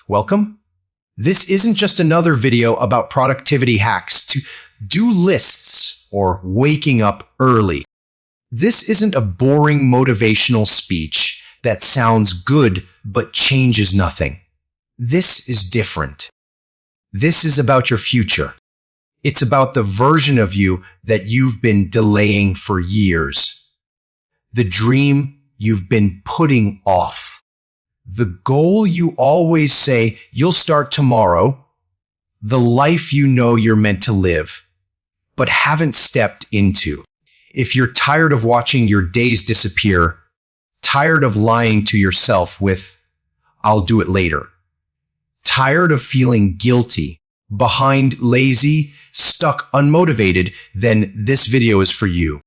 Welcome. This isn't just another video about productivity hacks to do lists or waking up early. This isn't a boring motivational speech that sounds good but changes nothing. This is different. This is about your future. It's about the version of you that you've been delaying for years. The dream you've been putting off. The goal you always say you'll start tomorrow. The life you know you're meant to live, but haven't stepped into. If you're tired of watching your days disappear, tired of lying to yourself with, "I'll do it later," tired of feeling guilty, behind, lazy, stuck, unmotivated, then this video is for you.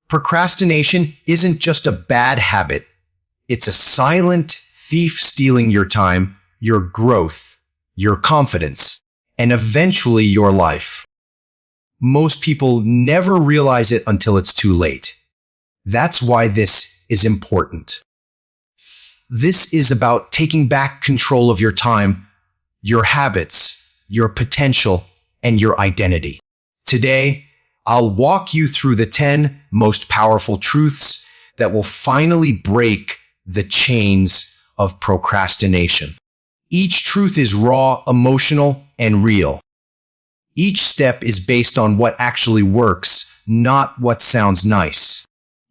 Procrastination isn't just a bad habit. It's a silent thief stealing your time, your growth, your confidence, and eventually your life. Most people never realize it until it's too late. That's why this is important. This is about taking back control of your time, your habits, your potential, and your identity. Today, I'll walk you through the 10 most powerful truths that will finally break the chains of procrastination. Each truth is raw, emotional, and real. Each step is based on what actually works, not what sounds nice.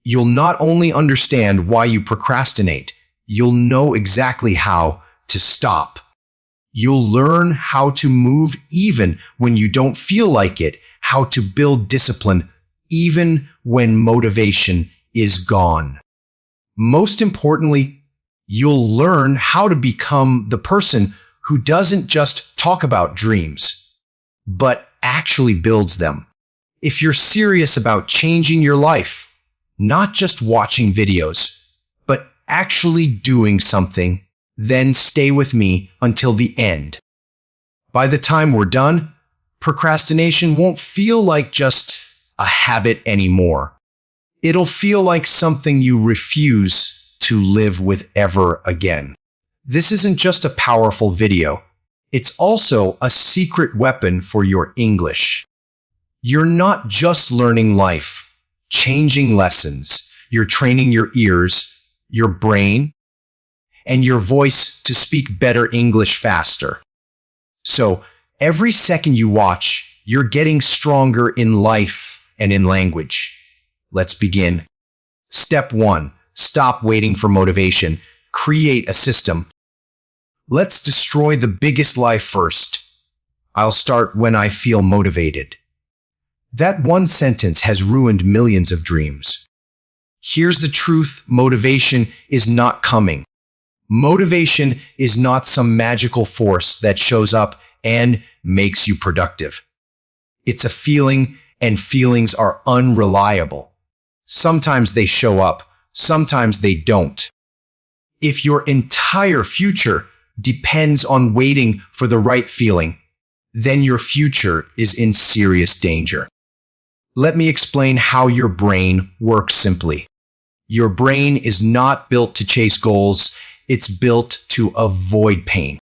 You'll not only understand why you procrastinate, you'll know exactly how to stop. You'll learn how to move even when you don't feel like it, how to build discipline even when motivation is gone. Most importantly, you'll learn how to become the person who doesn't just talk about dreams, but actually builds them. If you're serious about changing your life, not just watching videos, but actually doing something, then stay with me until the end. By the time we're done, procrastination won't feel like just a habit anymore. It'll feel like something you refuse to live with ever again. This isn't just a powerful video. It's also a secret weapon for your English. You're not just learning life, changing lessons. You're training your ears, your brain, and your voice to speak better English faster. So every second you watch, you're getting stronger in life and in language. Let's begin. Step 1. Stop waiting for motivation. Create a system. Let's destroy the biggest lie first. I'll start when I feel motivated. That one sentence has ruined millions of dreams. Here's the truth: motivation is not coming. Motivation is not some magical force that shows up and makes you productive. It's a feeling, and feelings are unreliable. Sometimes they show up, sometimes they don't. If your entire future depends on waiting for the right feeling, then your future is in serious danger. Let me explain how your brain works simply. Your brain is not built to chase goals, it's built to avoid pain.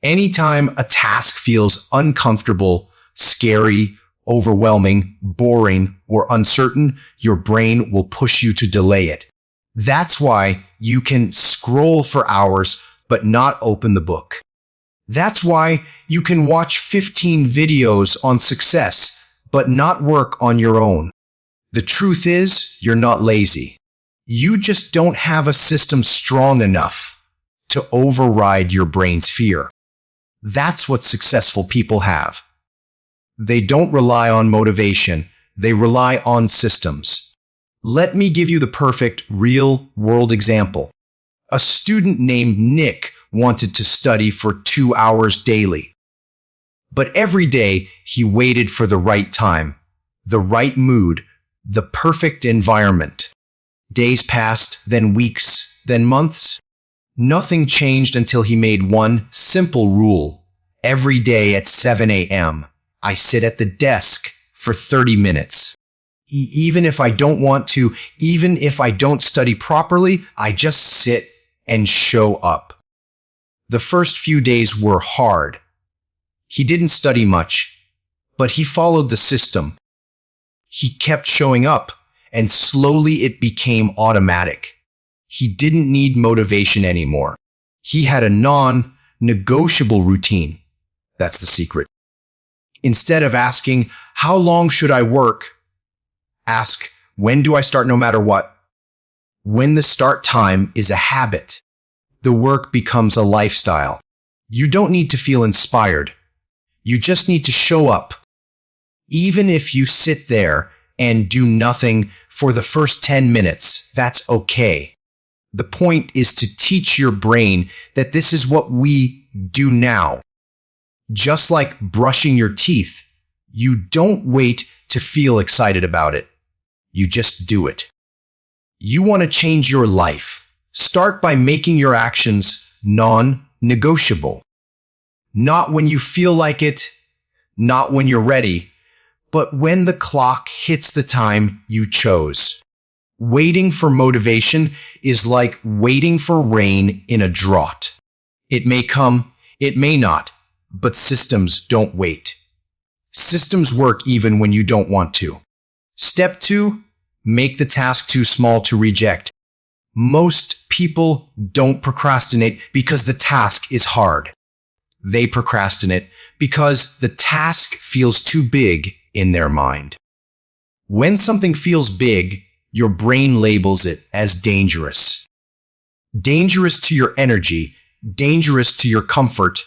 Anytime a task feels uncomfortable, scary, overwhelming, boring, or uncertain, your brain will push you to delay it. That's why you can scroll for hours but not open the book. That's why you can watch 15 videos on success but not work on your own. The truth is, you're not lazy. You just don't have a system strong enough to override your brain's fear. That's what successful people have. They don't rely on motivation, they rely on systems. Let me give you the perfect real-world example. A student named Nick wanted to study for 2 hours daily. But every day he waited for the right time, the right mood, the perfect environment. Days passed, then weeks, then months. Nothing changed until he made one simple rule. Every day at 7 a.m., I sit at the desk for 30 minutes. Even if I don't want to, even if I don't study properly, I just sit and show up. The first few days were hard. He didn't study much, but he followed the system. He kept showing up, and slowly it became automatic. He didn't need motivation anymore. He had a non-negotiable routine. That's the secret. Instead of asking, how long should I work? Ask, when do I start no matter what? When the start time is a habit, the work becomes a lifestyle. You don't need to feel inspired. You just need to show up. Even if you sit there and do nothing for the first 10 minutes, that's okay. The point is to teach your brain that this is what we do now. Just like brushing your teeth, you don't wait to feel excited about it. You just do it. You want to change your life. Start by making your actions non-negotiable. Not when you feel like it, not when you're ready, but when the clock hits the time you chose. Waiting for motivation is like waiting for rain in a drought. It may come, it may not, but systems don't wait. Systems work even when you don't want to. Step 2, make the task too small to reject. Most people don't procrastinate because the task is hard. They procrastinate because the task feels too big in their mind. When something feels big, your brain labels it as dangerous. Dangerous to your energy, dangerous to your comfort,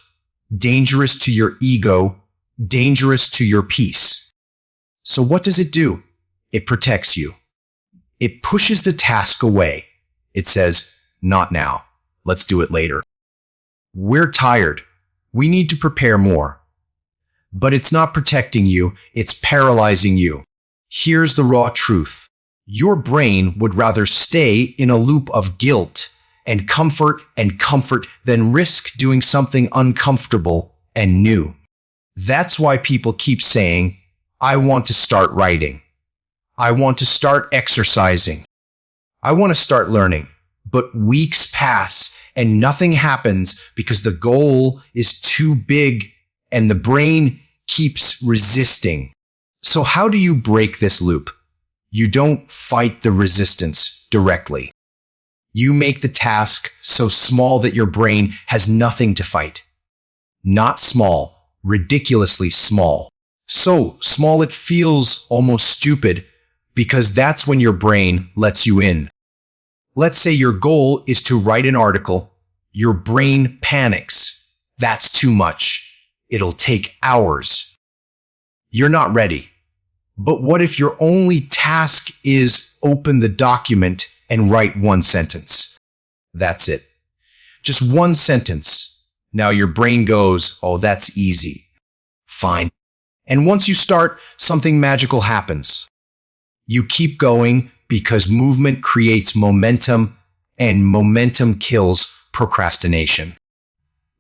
dangerous to your ego, dangerous to your peace. So what does it do? It protects you. It pushes the task away. It says, not now. Let's do it later. We're tired. We need to prepare more. But it's not protecting you. It's paralyzing you. Here's the raw truth. Your brain would rather stay in a loop of guilt and comfort than risk doing something uncomfortable and new. That's why people keep saying, I want to start writing. I want to start exercising. I want to start learning. But weeks pass and nothing happens because the goal is too big and the brain keeps resisting. So how do you break this loop? You don't fight the resistance directly. You make the task so small that your brain has nothing to fight. Not small, ridiculously small. So small it feels almost stupid because that's when your brain lets you in. Let's say your goal is to write an article. Your brain panics. That's too much. It'll take hours. You're not ready. But what if your only task is open the document and write one sentence? That's it. Just one sentence. Now your brain goes, oh, that's easy. Fine. And once you start, something magical happens. You keep going because movement creates momentum, and momentum kills procrastination.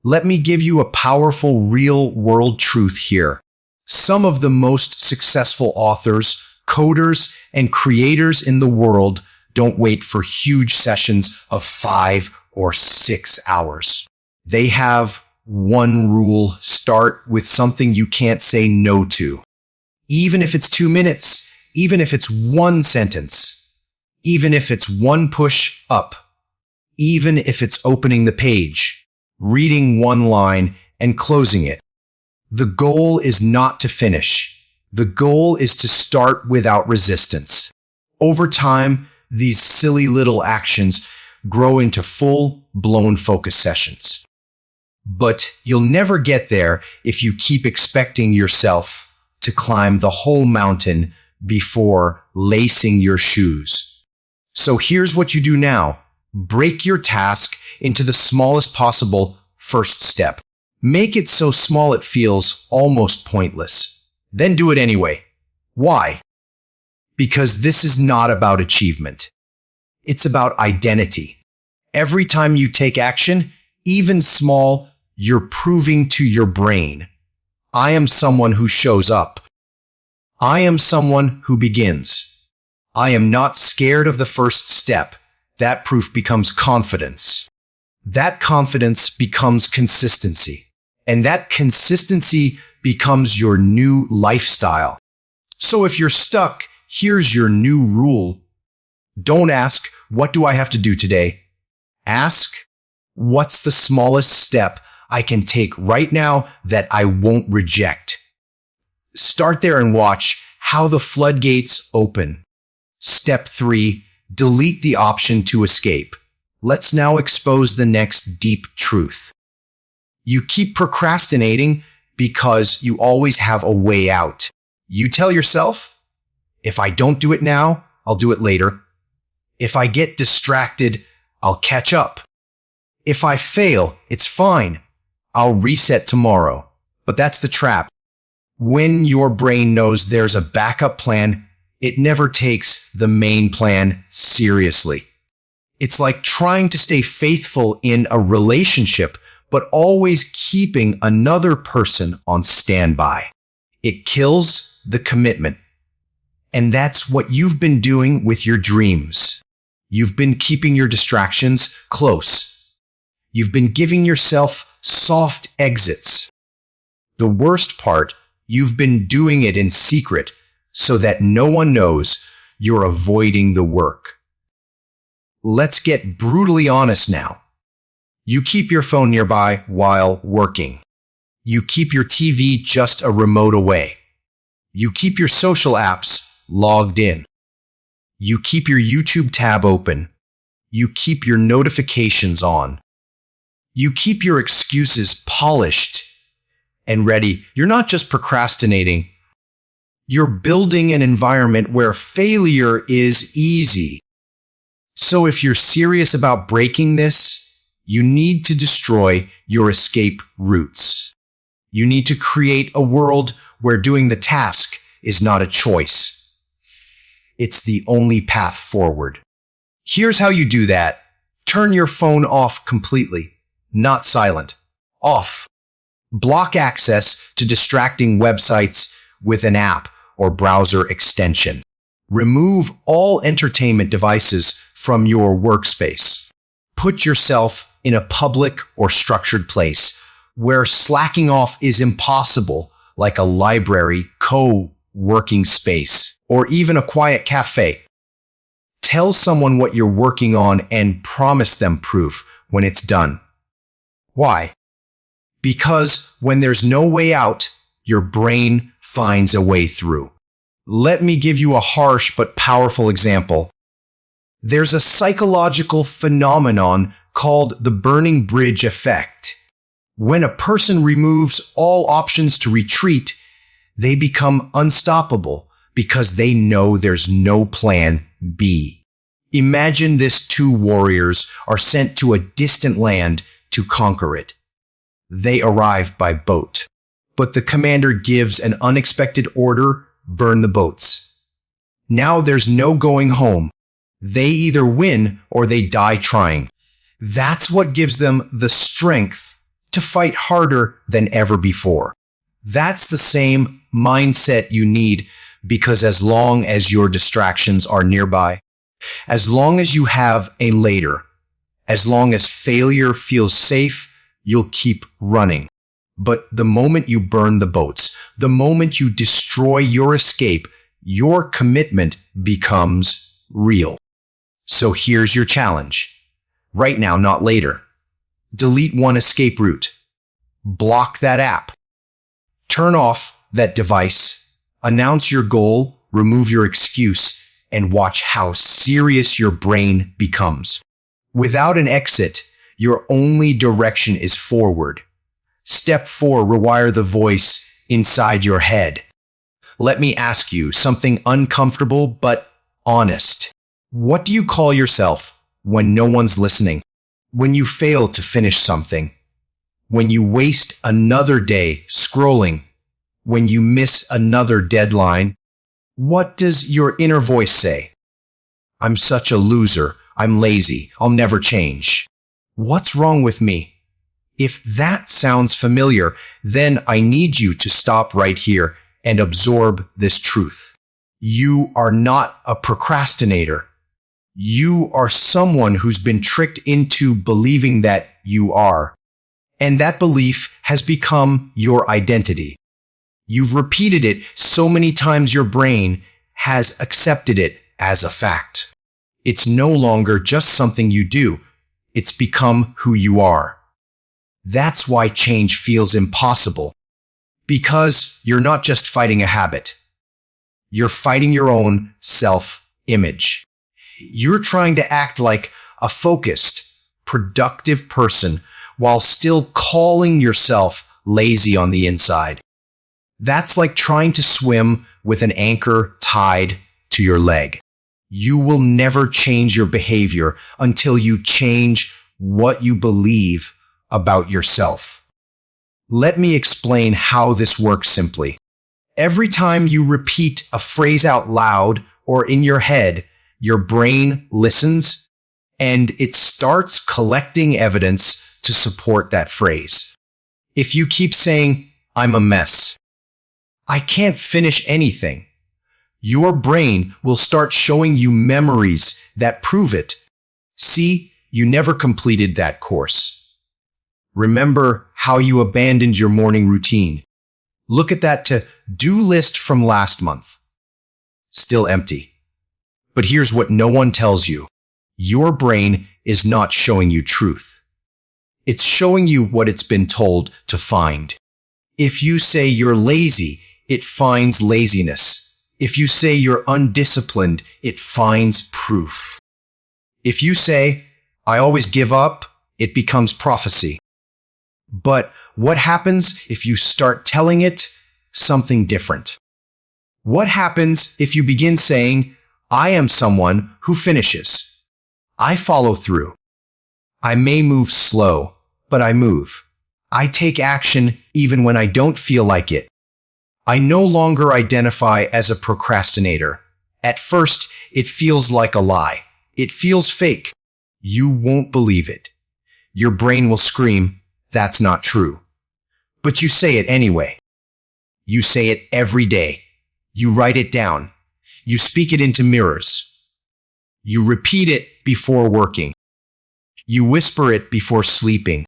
Let me give you a powerful real-world truth here. Some of the most successful authors, coders, and creators in the world don't wait for huge sessions of 5 or 6 hours. They have one rule: start with something you can't say no to. Even if it's 2 minutes, even if it's one sentence, even if it's one push up, even if it's opening the page, reading one line and closing it. The goal is not to finish. The goal is to start without resistance. Over time, these silly little actions grow into full-blown focus sessions. But you'll never get there if you keep expecting yourself to climb the whole mountain before lacing your shoes. So here's what you do now. Break your task into the smallest possible first step. Make it so small it feels almost pointless. Then do it anyway. Why? Because this is not about achievement. It's about identity. Every time you take action, even small, you're proving to your brain, I am someone who shows up. I am someone who begins. I am not scared of the first step. That proof becomes confidence. That confidence becomes consistency. And that consistency becomes your new lifestyle. So if you're stuck, here's your new rule. Don't ask, what do I have to do today? Ask, what's the smallest step I can take right now that I won't reject? Start there and watch how the floodgates open. Step 3, delete the option to escape. Let's now expose the next deep truth. You keep procrastinating because you always have a way out. You tell yourself, if I don't do it now, I'll do it later. If I get distracted, I'll catch up. If I fail, it's fine. I'll reset tomorrow. But that's the trap. When your brain knows there's a backup plan, it never takes the main plan seriously. It's like trying to stay faithful in a relationship, but always keeping another person on standby. It kills the commitment. And that's what you've been doing with your dreams. You've been keeping your distractions close. You've been giving yourself soft exits. The worst part, you've been doing it in secret so that no one knows you're avoiding the work. Let's get brutally honest now. You keep your phone nearby while working. You keep your TV just a remote away. You keep your social apps logged in. You keep your YouTube tab open. You keep your notifications on. You keep your excuses polished and ready. You're not just procrastinating. You're building an environment where failure is easy. So if you're serious about breaking this, you need to destroy your escape routes. You need to create a world where doing the task is not a choice. It's the only path forward. Here's how you do that. Turn your phone off completely. Not silent. Off. Block access to distracting websites with an app or browser extension. Remove all entertainment devices from your workspace. Put yourself in a public or structured place where slacking off is impossible, like a library, co-working space, or even a quiet cafe. Tell someone what you're working on and promise them proof when it's done. Why? Because when there's no way out, your brain finds a way through. Let me give you a harsh but powerful example. There's a psychological phenomenon called the burning bridge effect. When a person removes all options to retreat, they become unstoppable because they know there's no plan B. Imagine this: two warriors are sent to a distant land to conquer it. They arrive by boat, but the commander gives an unexpected order: burn the boats. Now there's no going home. They either win or they die trying. That's what gives them the strength to fight harder than ever before. That's the same mindset you need, because as long as your distractions are nearby, as long as you have a later, as long as failure feels safe, you'll keep running. But the moment you burn the boats, the moment you destroy your escape, your commitment becomes real. So here's your challenge. Right now, not later. Delete one escape route. Block that app. Turn off that device. Announce your goal, remove your excuse, and watch how serious your brain becomes. Without an exit, your only direction is forward. Step 4, rewire the voice inside your head. Let me ask you something uncomfortable but honest. What do you call yourself when no one's listening? When you fail to finish something? When you waste another day scrolling? When you miss another deadline? What does your inner voice say? I'm such a loser. I'm lazy. I'll never change. What's wrong with me? If that sounds familiar, then I need you to stop right here and absorb this truth. You are not a procrastinator. You are someone who's been tricked into believing that you are. And that belief has become your identity. You've repeated it so many times your brain has accepted it as a fact. It's no longer just something you do. It's become who you are. That's why change feels impossible. Because you're not just fighting a habit. You're fighting your own self-image. You're trying to act like a focused, productive person while still calling yourself lazy on the inside. That's like trying to swim with an anchor tied to your leg. You will never change your behavior until you change what you believe about yourself. Let me explain how this works simply. Every time you repeat a phrase out loud or in your head, your brain listens and it starts collecting evidence to support that phrase. If you keep saying, "I'm a mess," "I can't finish anything," your brain will start showing you memories that prove it. See, you never completed that course. Remember how you abandoned your morning routine. Look at that to-do list from last month. Still empty. But here's what no one tells you. Your brain is not showing you truth. It's showing you what it's been told to find. If you say you're lazy, it finds laziness. If you say you're undisciplined, it finds proof. If you say, "I always give up," it becomes prophecy. But what happens if you start telling it something different? What happens if you begin saying, "I am someone who finishes. I follow through. I may move slow, but I move. I take action even when I don't feel like it. I no longer identify as a procrastinator." At first, it feels like a lie. It feels fake. You won't believe it. Your brain will scream, "That's not true." But you say it anyway. You say it every day. You write it down. You speak it into mirrors. You repeat it before working. You whisper it before sleeping.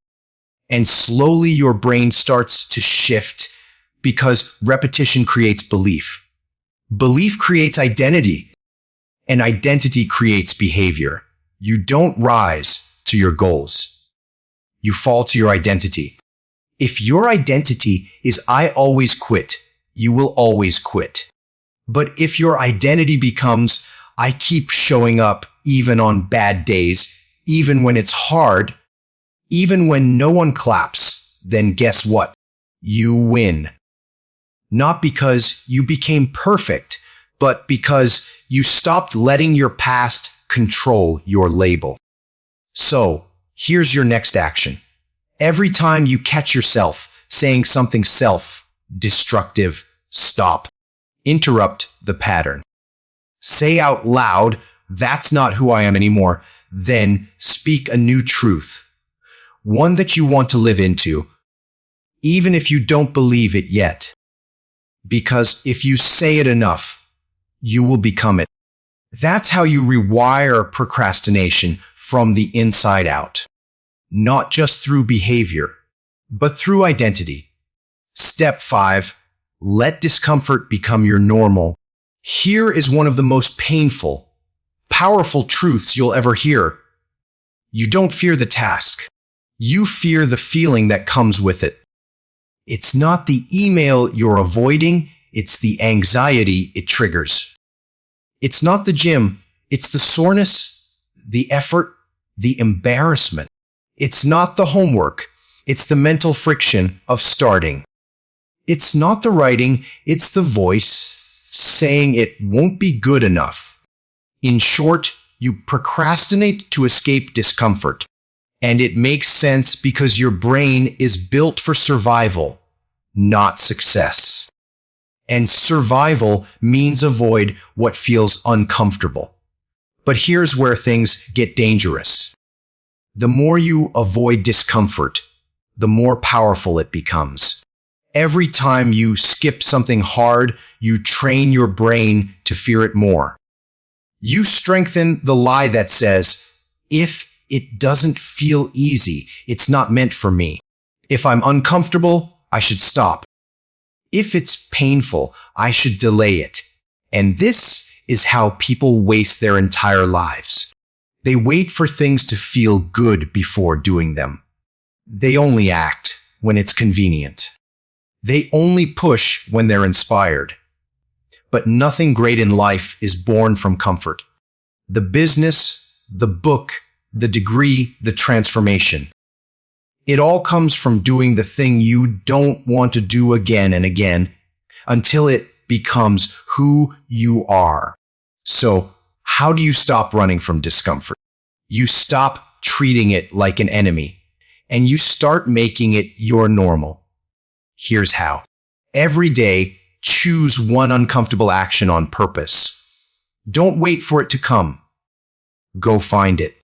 And slowly your brain starts to shift because repetition creates belief. Belief creates identity. And identity creates behavior. You don't rise to your goals. You fall to your identity. If your identity is "I always quit," you will always quit. But if your identity becomes "I keep showing up even on bad days, even when it's hard, even when no one claps," then guess what? You win. Not because you became perfect, but because you stopped letting your past control your label. So, here's your next action. Every time you catch yourself saying something self-destructive, stop. Interrupt the pattern. Say out loud, "That's not who I am anymore." Then speak a new truth. One that you want to live into, even if you don't believe it yet. Because if you say it enough, you will become it. That's how you rewire procrastination from the inside out. Not just through behavior, but through identity. Step 5. Let discomfort become your normal. Here is one of the most painful, powerful truths you'll ever hear. You don't fear the task. You fear the feeling that comes with it. It's not the email you're avoiding, it's the anxiety it triggers. It's not the gym, it's the soreness, the effort, the embarrassment. It's not the homework, it's the mental friction of starting. It's not the writing, it's the voice saying it won't be good enough. In short, you procrastinate to escape discomfort. And it makes sense because your brain is built for survival, not success. And survival means avoid what feels uncomfortable. But here's where things get dangerous. The more you avoid discomfort, the more powerful it becomes. Every time you skip something hard, you train your brain to fear it more. You strengthen the lie that says, if it doesn't feel easy, it's not meant for me. If I'm uncomfortable, I should stop. If it's painful, I should delay it. And this is how people waste their entire lives. They wait for things to feel good before doing them. They only act when it's convenient. They only push when they're inspired. But nothing great in life is born from comfort. The business, the book, the degree, the transformation. It all comes from doing the thing you don't want to do again and again until it becomes who you are. So, how do you stop running from discomfort? You stop treating it like an enemy, and you start making it your normal. Here's how. Every day, choose one uncomfortable action on purpose. Don't wait for it to come. Go find it.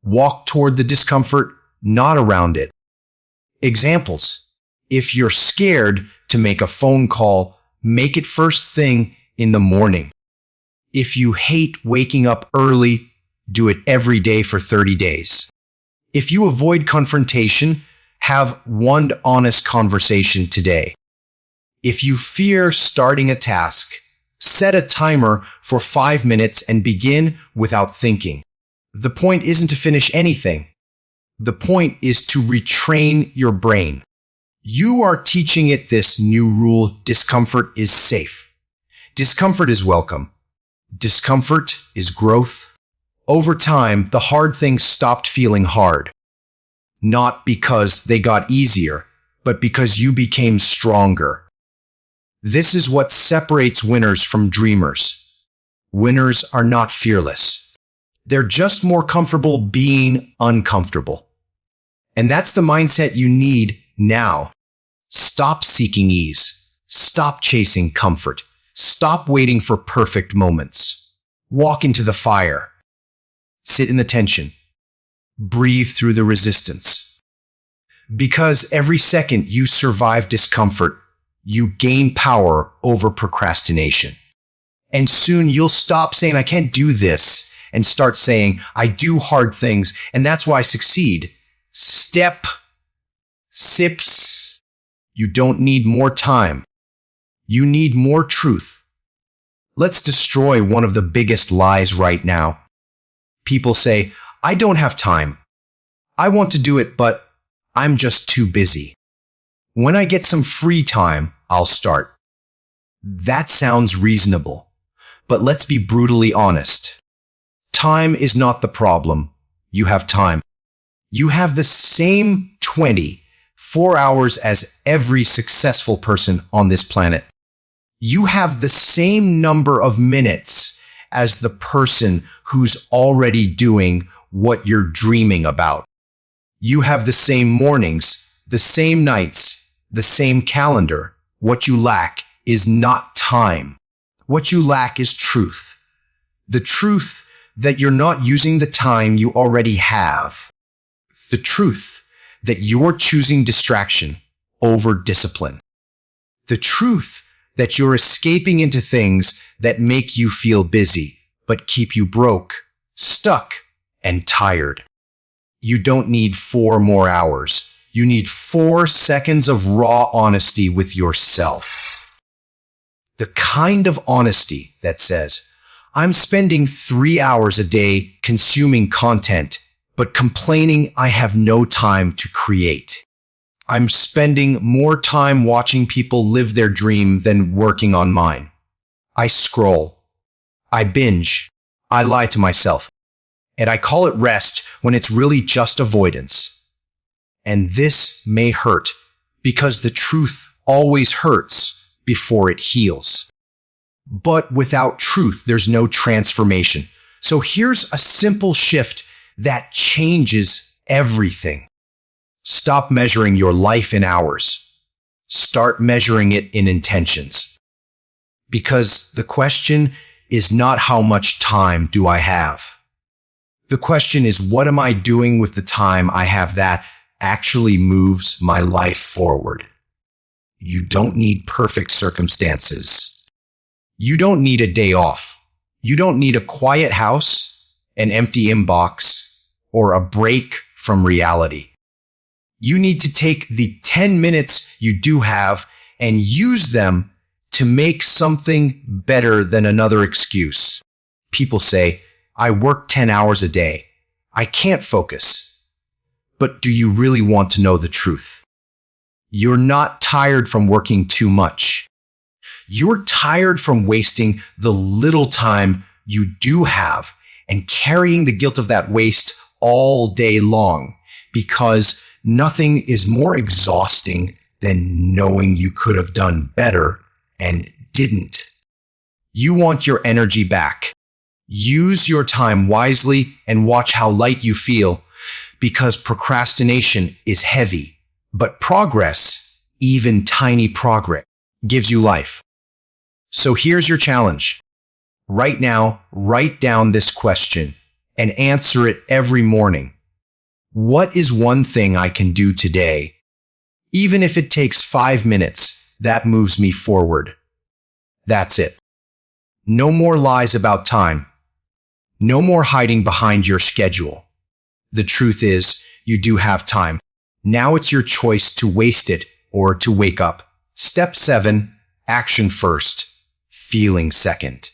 Walk toward the discomfort, not around it. Examples. If you're scared to make a phone call, make it first thing in the morning. If you hate waking up early, do it every day for 30 days. If you avoid confrontation, have one honest conversation today. If you fear starting a task, set a timer for 5 minutes and begin without thinking. The point isn't to finish anything. The point is to retrain your brain. You are teaching it this new rule: discomfort is safe. Discomfort is welcome. Discomfort is growth. Over time, the hard things stopped feeling hard. Not because they got easier, but because you became stronger. This is what separates winners from dreamers. Winners are not fearless. They're just more comfortable being uncomfortable. And that's the mindset you need now. Stop seeking ease. Stop chasing comfort. Stop waiting for perfect moments. Walk into the fire. Sit in the tension. Breathe through the resistance. Because every second you survive discomfort, you gain power over procrastination. And soon you'll stop saying, I can't do this, and start saying, I do hard things, and that's why I succeed. Step. Sips. You don't need more time. You need more truth. Let's destroy one of the biggest lies right now. People say, I don't have time. I want to do it, but I'm just too busy. When I get some free time, I'll start. That sounds reasonable, but let's be brutally honest. Time is not the problem. You have time. You have the same 24 hours as every successful person on this planet. You have the same number of minutes as the person who's already doing what you're dreaming about. You have the same mornings, the same nights, the same calendar. What you lack is not time. What you lack is truth. The truth that you're not using the time you already have. The truth that you're choosing distraction over discipline. The truth that you're escaping into things that make you feel busy, but keep you broke, stuck, and tired. You don't need 4 more hours. You need 4 seconds of raw honesty with yourself. The kind of honesty that says, I'm spending 3 hours a day consuming content, but complaining I have no time to create. I'm spending more time watching people live their dream than working on mine. I scroll. I binge. I lie to myself. And I call it rest when it's really just avoidance. And this may hurt because the truth always hurts before it heals. But without truth, there's no transformation. So here's a simple shift that changes everything. Stop measuring your life in hours. Start measuring it in intentions. Because the question is not how much time do I have. The question is, what am I doing with the time I have that actually moves my life forward? You don't need perfect circumstances. You don't need a day off. You don't need a quiet house, an empty inbox, or a break from reality. You need to take the 10 minutes you do have and use them to make something better than another excuse. People say, I work 10 hours a day. I can't focus. But do you really want to know the truth? You're not tired from working too much. You're tired from wasting the little time you do have and carrying the guilt of that waste all day long, because nothing is more exhausting than knowing you could have done better and didn't. You want your energy back. Use your time wisely and watch how light you feel, because procrastination is heavy, but progress, even tiny progress, gives you life. So here's your challenge. Right now, write down this question and answer it every morning. What is one thing I can do today? Even if it takes 5 minutes, that moves me forward. That's it. No more lies about time. No more hiding behind your schedule. The truth is, you do have time. Now it's your choice to waste it or to wake up. Step 7, action first, feeling second.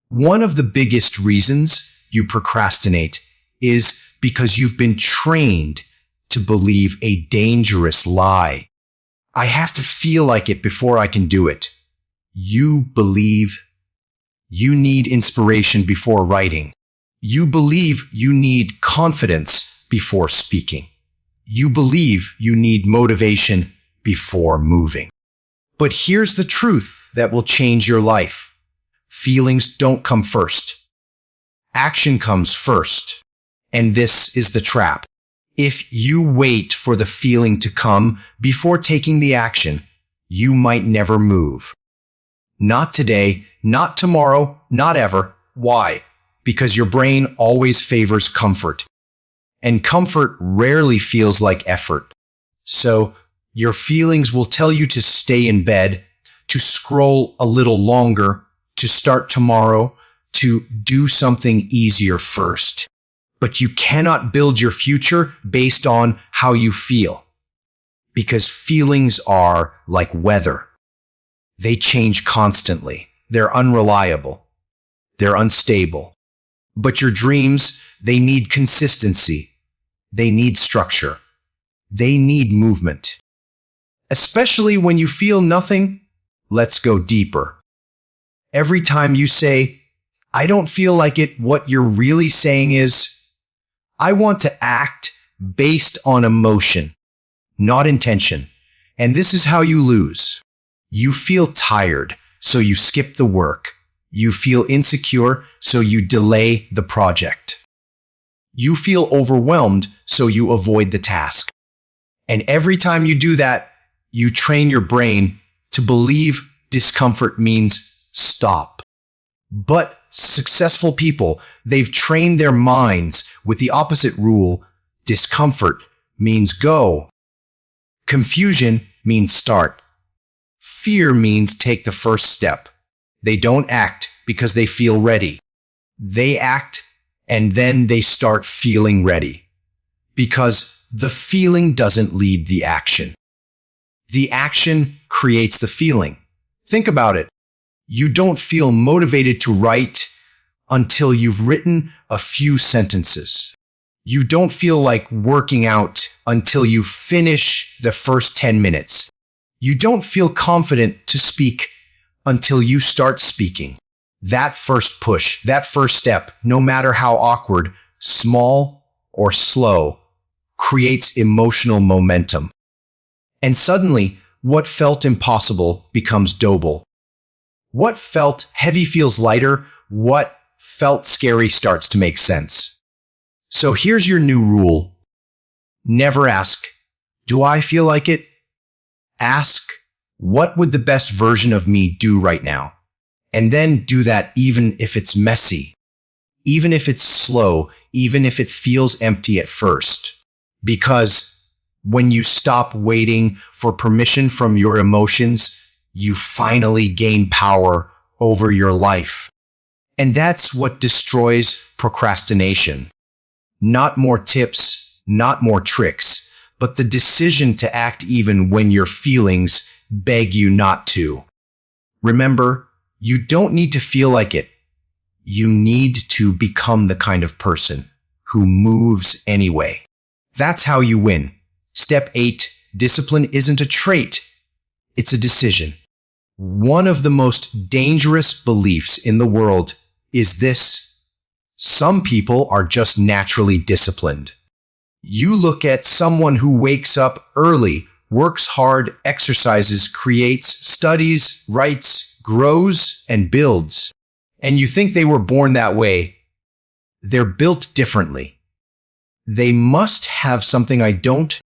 One of the biggest reasons you procrastinate is because you've been trained to believe a dangerous lie. I have to feel like it before I can do it. You believe you need inspiration before writing. You believe you need confidence before speaking. You believe you need motivation before moving. But here's the truth that will change your life. Feelings don't come first. Action comes first. And this is the trap. If you wait for the feeling to come before taking the action, you might never move. Not today, not tomorrow, not ever. Why? Because your brain always favors comfort. And comfort rarely feels like effort. So your feelings will tell you to stay in bed, to scroll a little longer, to start tomorrow, to do something easier first. But you cannot build your future based on how you feel. Because feelings are like weather. They change constantly. They're unreliable. They're unstable. But your dreams, they need consistency. They need structure. They need movement. Especially when you feel nothing, let's go deeper. Every time you say, I don't feel like it, what you're really saying is, I want to act based on emotion, not intention. And this is how you lose. You feel tired, so you skip the work. You feel insecure, so you delay the project. You feel overwhelmed, so you avoid the task. And every time you do that, you train your brain to believe discomfort means stop. But successful people, they've trained their minds with the opposite rule. Discomfort means go. Confusion means start. Fear means take the first step. They don't act because they feel ready. They act and then they start feeling ready. Because the feeling doesn't lead the action. The action creates the feeling. Think about it. You don't feel motivated to write until you've written a few sentences. You don't feel like working out until you finish the first 10 minutes. You don't feel confident to speak until you start speaking. That first push, that first step, no matter how awkward, small or slow, creates emotional momentum. And suddenly, what felt impossible becomes doable. What felt heavy feels lighter. What felt scary starts to make sense. So here's your new rule. Never ask, do I feel like it? Ask, what would the best version of me do right now? And then do that even if it's messy, even if it's slow, even if it feels empty at first. Because when you stop waiting for permission from your emotions, you finally gain power over your life. And that's what destroys procrastination. Not more tips, not more tricks, but the decision to act even when your feelings beg you not to. Remember, you don't need to feel like it. You need to become the kind of person who moves anyway. That's how you win. Step 8, discipline isn't a trait. It's a decision. One of the most dangerous beliefs in the world is this: some people are just naturally disciplined. You look at someone who wakes up early, works hard, exercises, creates, studies, writes, grows, and builds, and you think they were born that way. They're built differently. They must have something I don't.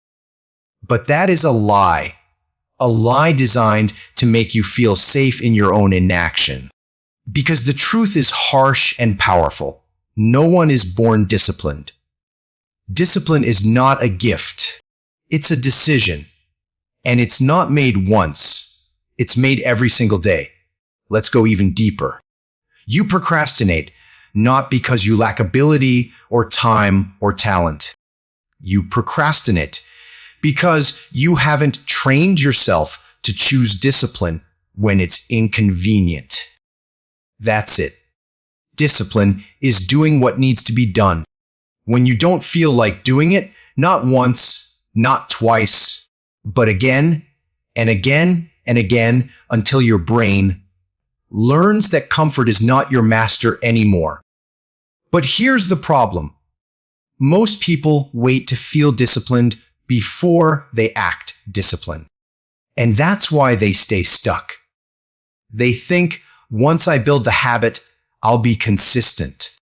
But that is a lie designed to make you feel safe in your own inaction. Because the truth is harsh and powerful. No one is born disciplined. Discipline is not a gift. It's a decision. And it's not made once. It's made every single day. Let's go even deeper. You procrastinate not because you lack ability or time or talent. You procrastinate because you haven't trained yourself to choose discipline when it's inconvenient. That's it. Discipline is doing what needs to be done. When you don't feel like doing it, not once, not twice, but again and again and again until your brain learns that comfort is not your master anymore. But here's the problem. Most people wait to feel disciplined before they act disciplined. And that's why they stay stuck. They think, once I build the habit, I'll be consistent.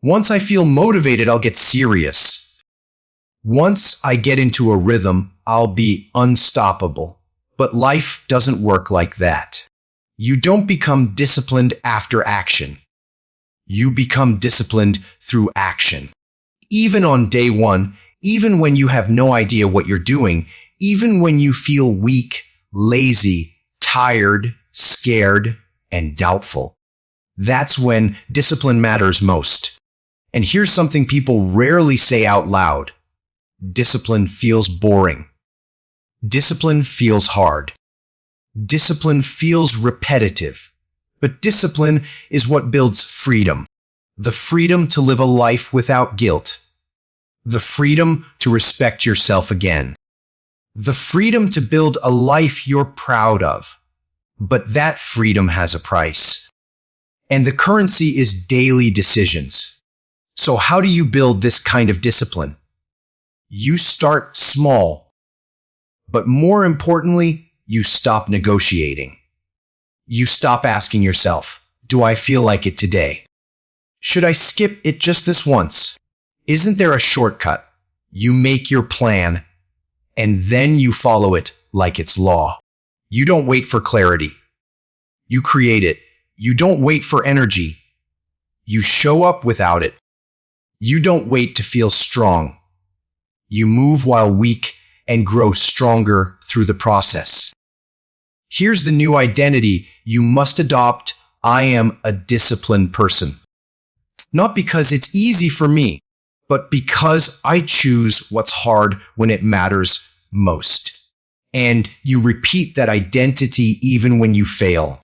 Once I feel motivated, I'll get serious. Once I get into a rhythm, I'll be unstoppable. But life doesn't work like that. You don't become disciplined after action. You become disciplined through action. Even on day one, even when you have no idea what you're doing, even when you feel weak, lazy, tired, scared, and doubtful. That's when discipline matters most. And here's something people rarely say out loud. Discipline feels boring. Discipline feels hard. Discipline feels repetitive. But discipline is what builds freedom. The freedom to live a life without guilt. The freedom to respect yourself again. The freedom to build a life you're proud of. But that freedom has a price. And the currency is daily decisions. So how do you build this kind of discipline? You start small. But more importantly, you stop negotiating. You stop asking yourself, do I feel like it today? Should I skip it just this once? Isn't there a shortcut? You make your plan, and then you follow it like it's law. You don't wait for clarity. You create it. You don't wait for energy. You show up without it. You don't wait to feel strong. You move while weak and grow stronger through the process. Here's the new identity you must adopt. I am a disciplined person. Not because it's easy for me, but because I choose what's hard when it matters most. And you repeat that identity even when you fail.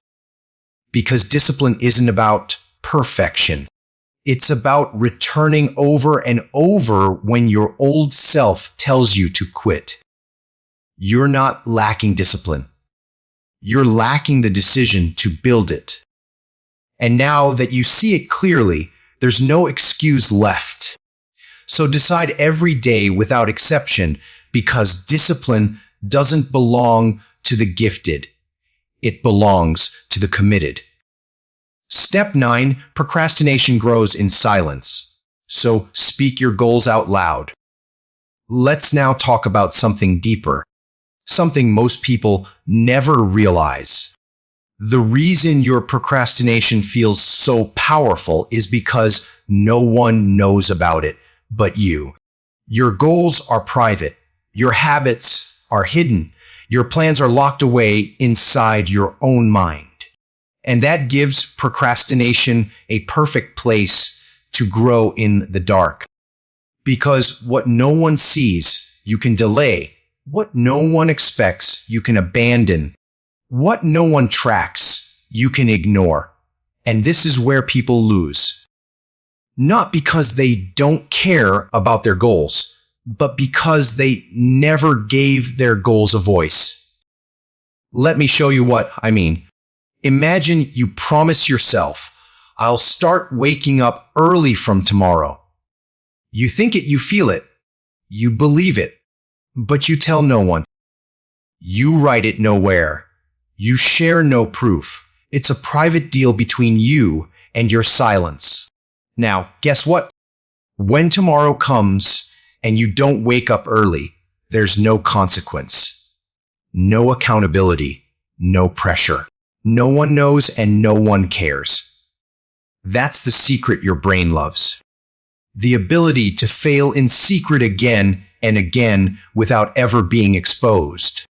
Because discipline isn't about perfection. It's about returning over and over when your old self tells you to quit. You're not lacking discipline. You're lacking the decision to build it. And now that you see it clearly, there's no excuse left. So decide every day without exception, because discipline doesn't belong to the gifted. It belongs to the committed. Step 9, procrastination grows in silence. So speak your goals out loud. Let's now talk about something deeper. Something most people never realize. The reason your procrastination feels so powerful is because no one knows about it but you. Your goals are private. Your habits are hidden. Your plans are locked away inside your own mind. And that gives procrastination a perfect place to grow in the dark. Because what no one sees, you can delay. What no one expects, you can abandon. What no one tracks, you can ignore. And this is where people lose. Not because they don't care about their goals, but because they never gave their goals a voice. Let me show you what I mean. Imagine you promise yourself, I'll start waking up early from tomorrow. You think it, you feel it, you believe it, but you tell no one. You write it nowhere. You share no proof. It's a private deal between you and your silence. Now, guess what? When tomorrow comes and you don't wake up early, there's no consequence, no accountability, no pressure. No one knows and no one cares. That's the secret your brain loves. The ability to fail in secret again and again without ever being exposed.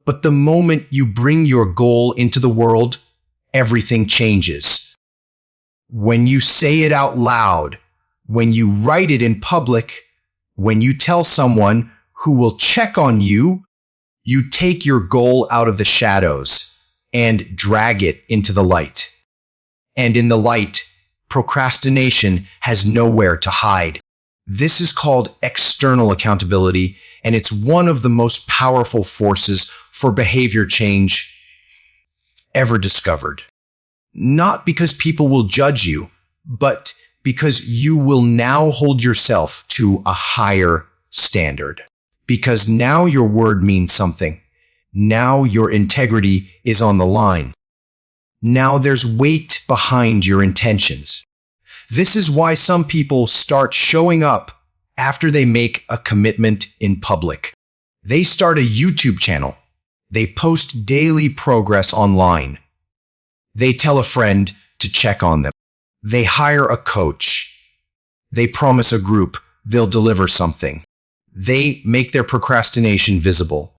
But the moment you bring your goal into the world, everything changes. When you say it out loud, when you write it in public, when you tell someone who will check on you, you take your goal out of the shadows and drag it into the light. And in the light, procrastination has nowhere to hide. This is called external accountability, and it's one of the most powerful forces for behavior change ever discovered. Not because people will judge you, but because you will now hold yourself to a higher standard. Because now your word means something. Now your integrity is on the line. Now there's weight behind your intentions. This is why some people start showing up after they make a commitment in public. They start a YouTube channel. They post daily progress online. They tell a friend to check on them. They hire a coach. They promise a group they'll deliver something. They make their procrastination visible.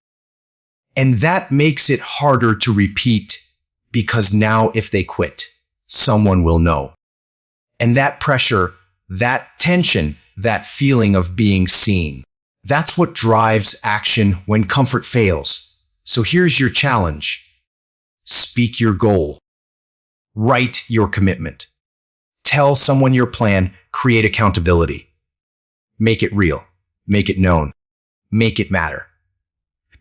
And that makes it harder to repeat because now if they quit, someone will know. And that pressure, that tension, that feeling of being seen, that's what drives action when comfort fails. So here's your challenge. Speak your goal. Write your commitment. Tell someone your plan. Create accountability. Make it real. Make it known. Make it matter.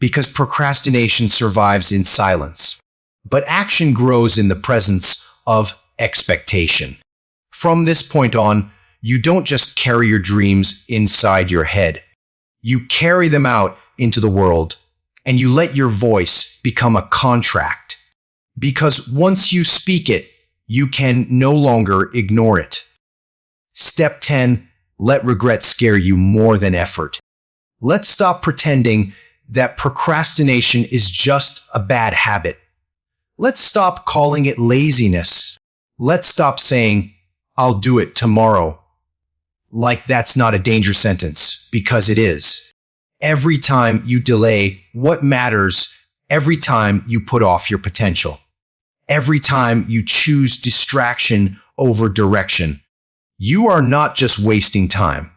Because procrastination survives in silence, but action grows in the presence of expectation. From this point on, you don't just carry your dreams inside your head. You carry them out into the world, and you let your voice become a contract. Because once you speak it, you can no longer ignore it. Step 10, let regret scare you more than effort. Let's stop pretending that procrastination is just a bad habit. Let's stop calling it laziness. Let's stop saying, I'll do it tomorrow. Like that's not a dangerous sentence, because it is. Every time you delay what matters, every time you put off your potential, every time you choose distraction over direction, you are not just wasting time.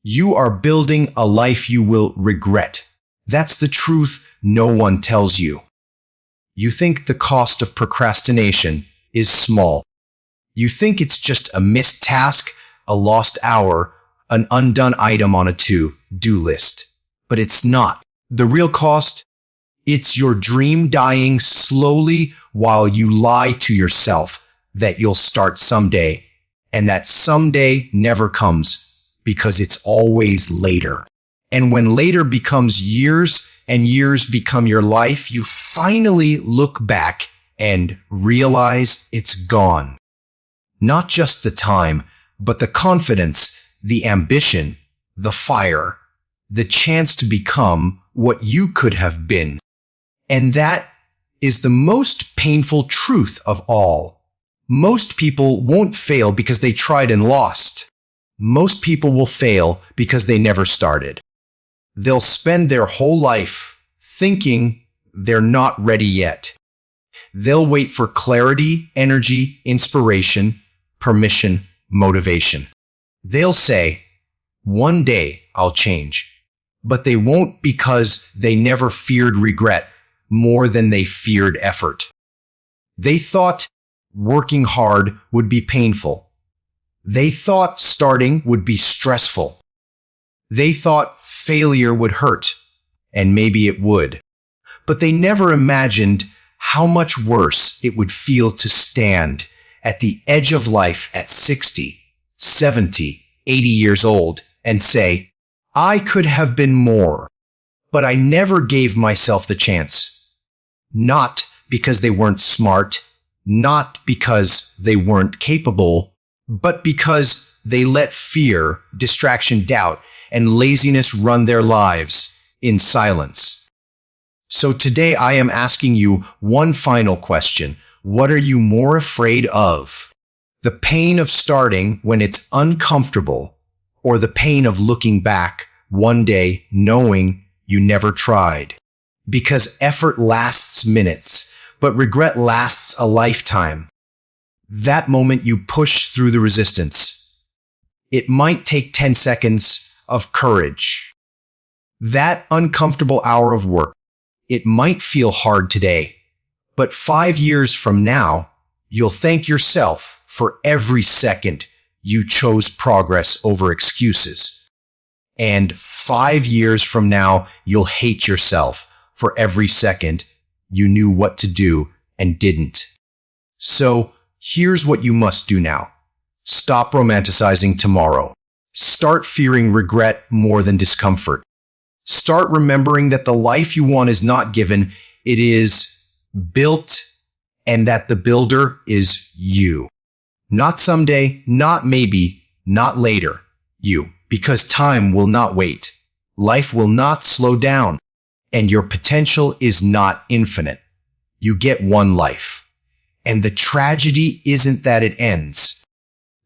You are building a life you will regret. That's the truth no one tells you. You think the cost of procrastination is small. You think it's just a missed task, a lost hour, an undone item on a to-do list. But it's not. The real cost? It's your dream dying slowly while you lie to yourself that you'll start someday, and that someday never comes because it's always later. And when later becomes years and years become your life, you finally look back and realize it's gone. Not just the time, but the confidence, the ambition, the fire, the chance to become what you could have been. And that is the most painful truth of all. Most people won't fail because they tried and lost. Most people will fail because they never started. They'll spend their whole life thinking they're not ready yet. They'll wait for clarity, energy, inspiration, permission, motivation. They'll say, one day I'll change. But they won't because they never feared regret more than they feared effort. They thought working hard would be painful. They thought starting would be stressful. They thought failure would hurt, and maybe it would. But they never imagined how much worse it would feel to stand at the edge of life at 60, 70, 80 years old and say, I could have been more, but I never gave myself the chance. Not because they weren't smart, not because they weren't capable, but because they let fear, distraction, doubt, and laziness run their lives in silence. So today I am asking you one final question. What are you more afraid of? The pain of starting when it's uncomfortable, or the pain of looking back one day knowing you never tried? Because effort lasts minutes, but regret lasts a lifetime. That moment you push through the resistance. It might take 10 seconds of courage. That uncomfortable hour of work. It might feel hard today, but 5 years from now, you'll thank yourself for every second you chose progress over excuses. And 5 years from now, you'll hate yourself for every second you knew what to do and didn't. So here's what you must do now. Stop romanticizing tomorrow. Start fearing regret more than discomfort. Start remembering that the life you want is not given, it is built, and that the builder is you. Not someday, not maybe, not later. You. Because time will not wait. Life will not slow down. And your potential is not infinite. You get one life. And the tragedy isn't that it ends.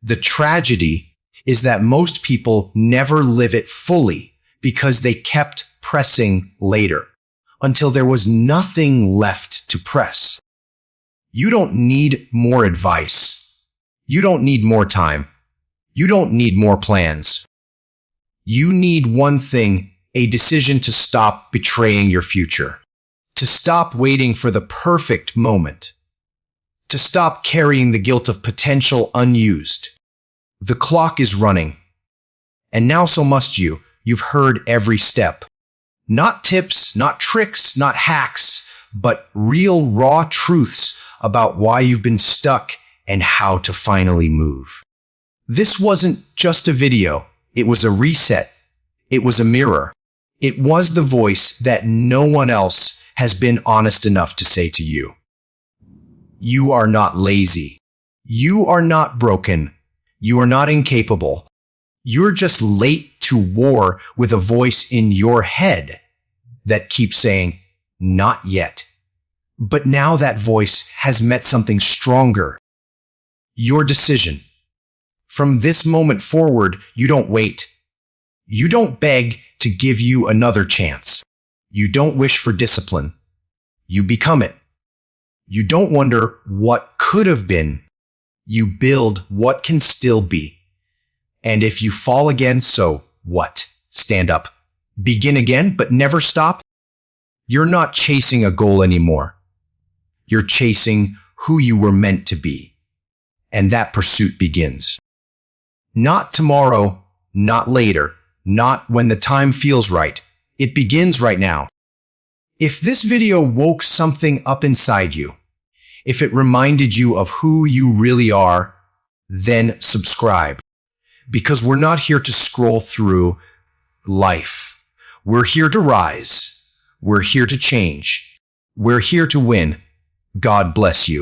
The tragedy is that most people never live it fully because they kept pressing later until there was nothing left to press. You don't need more advice. You don't need more time. You don't need more plans. You need one thing, a decision to stop betraying your future, to stop waiting for the perfect moment, to stop carrying the guilt of potential unused. The clock is running, and now so must you. You've heard every step. Not tips, not tricks, not hacks, but real raw truths about why you've been stuck and how to finally move. This wasn't just a video. It was a reset. It was a mirror. It was the voice that no one else has been honest enough to say to you. You are not lazy. You are not broken. You are not incapable. You're just late to war with a voice in your head that keeps saying, not yet. But now that voice has met something stronger. Your decision. From this moment forward, you don't wait. You don't beg to give you another chance. You don't wish for discipline. You become it. You don't wonder what could have been. You build what can still be. And if you fall again, so what? Stand up. Begin again, but never stop. You're not chasing a goal anymore. You're chasing who you were meant to be. And that pursuit begins. Not tomorrow, not later, not when the time feels right. It begins right now. If this video woke something up inside you, if it reminded you of who you really are, then subscribe. Because we're not here to scroll through life. We're here to rise. We're here to change. We're here to win. God bless you.